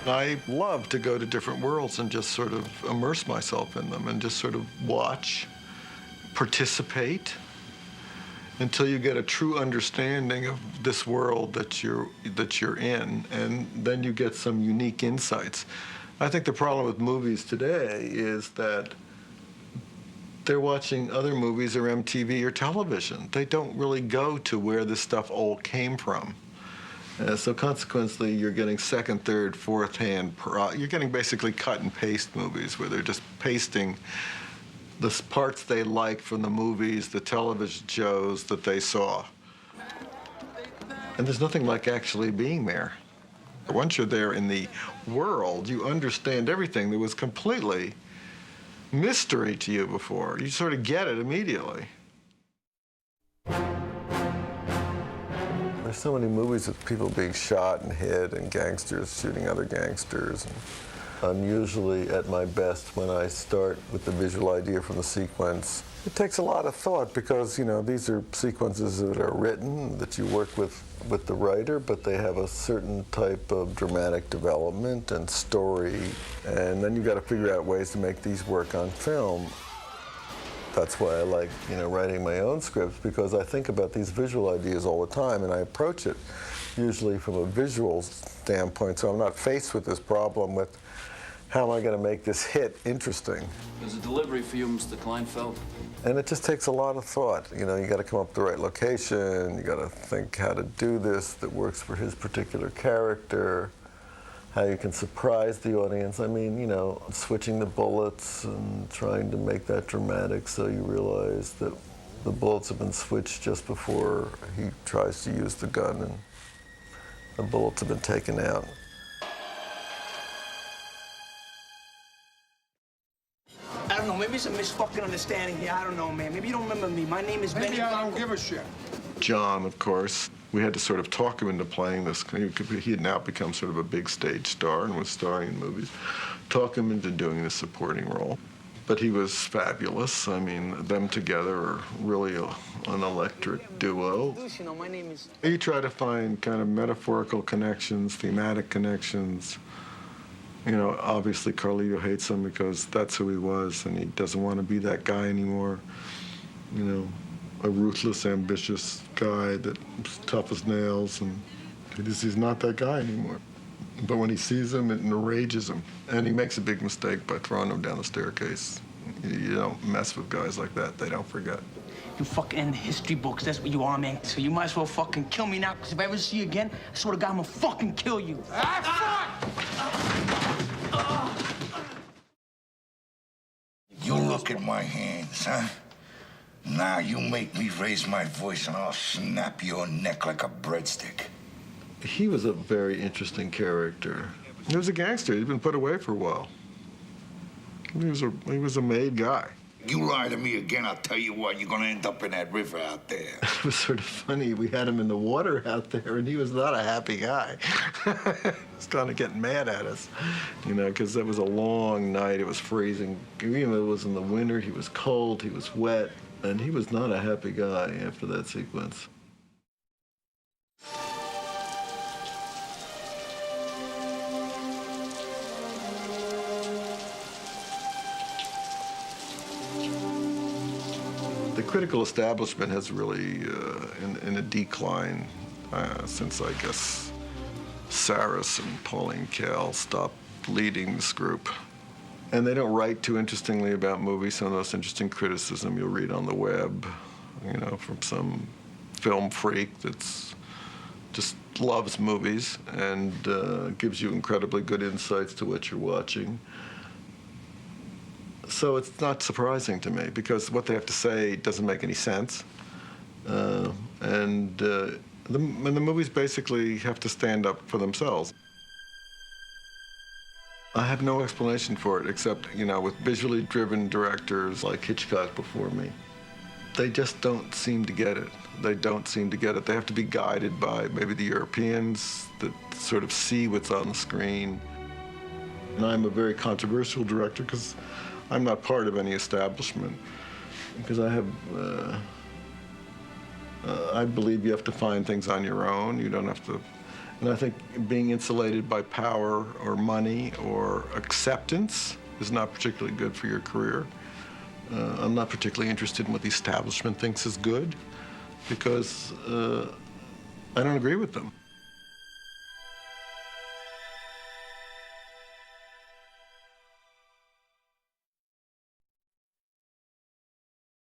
I love to go to different worlds and just sort of immerse myself in them and just sort of watch, participate, until you get a true understanding of this world that you're in, and then you get some unique insights. I think the problem with movies today is that they're watching other movies or MTV or television. They don't really go to where this stuff all came from. So consequently, you're getting second, third, fourth hand, you're getting basically cut and paste movies where they're just pasting the parts they like from the movies, the television shows that they saw. And there's nothing like actually being there. Once you're there in the world, you understand everything that was completely mystery to you before. You sort of get it immediately. There's so many movies with people being shot and hit and gangsters shooting other gangsters. And I'm usually at my best when I start with the visual idea from the sequence. It takes a lot of thought because, you know, these are sequences that are written, that you work with the writer, but they have a certain type of dramatic development and story, and then you've got to figure out ways to make these work on film. That's why I like, you know, writing my own scripts, because I think about these visual ideas all the time, and I approach it usually from a visual standpoint, so I'm not faced with this problem with how am I going to make this hit interesting. There's a delivery for you, Mr. Kleinfeld. And it just takes a lot of thought. You know, you got to come up with the right location, you got to think how to do this that works for his particular character, how you can surprise the audience. I mean, you know, switching the bullets and trying to make that dramatic so you realize that the bullets have been switched just before he tries to use the gun and the bullets have been taken out. I don't know, maybe it's a misfucking understanding here. I don't know, man. Maybe you don't remember me. My name is Benny. Maybe I don't give a shit. John, of course, we had to sort of talk him into playing this. He had now become sort of a big stage star and was starring in movies. Talk him into doing this supporting role. But he was fabulous. I mean, them together are really an electric duo. You know, my name is... You try to find kind of metaphorical connections, thematic connections. You know, obviously Carlito hates him because that's who he was, and he doesn't want to be that guy anymore. You know, a ruthless, ambitious guy that's tough as nails, and he's not that guy anymore. But when he sees him, it enrages him, and he makes a big mistake by throwing him down the staircase. You don't mess with guys like that. They don't forget. You fucking in the history books, that's what you are, man. So you might as well fucking kill me now, because if I ever see you again, I swear to God, I'm gonna fucking kill you. You look at my hands, huh? Now you make me raise my voice and I'll snap your neck like a breadstick. He was a very interesting character. He was a gangster. He'd been put away for a while. He was a made guy. You lie to me again, I'll tell you what, you're gonna end up in that river out there. It was sort of funny. We had him in the water out there, and he was not a happy guy. He was kind of getting mad at us, you know, because it was a long night. It was freezing. Even though it was in the winter, he was cold, he was wet, and he was not a happy guy after that sequence. The critical establishment has really in a decline since, I guess, Saris and Pauline Kael stopped leading this group. And they don't write too interestingly about movies. Some of the most interesting criticism you'll read on the web, you know, from some film freak that's just loves movies and gives you incredibly good insights to what you're watching. So it's not surprising to me, because what they have to say doesn't make any sense. And the movies basically have to stand up for themselves. I have no explanation for it, except, you know, with visually driven directors like Hitchcock before me, they just don't seem to get it. They don't seem to get it. They have to be guided by maybe the Europeans that sort of see what's on the screen. And I'm a very controversial director because I'm not part of any establishment, because I have, I believe you have to find things on your own. You don't have to And I think being insulated by power or money or acceptance is not particularly good for your career. I'm not particularly interested in what the establishment thinks is good because I don't agree with them.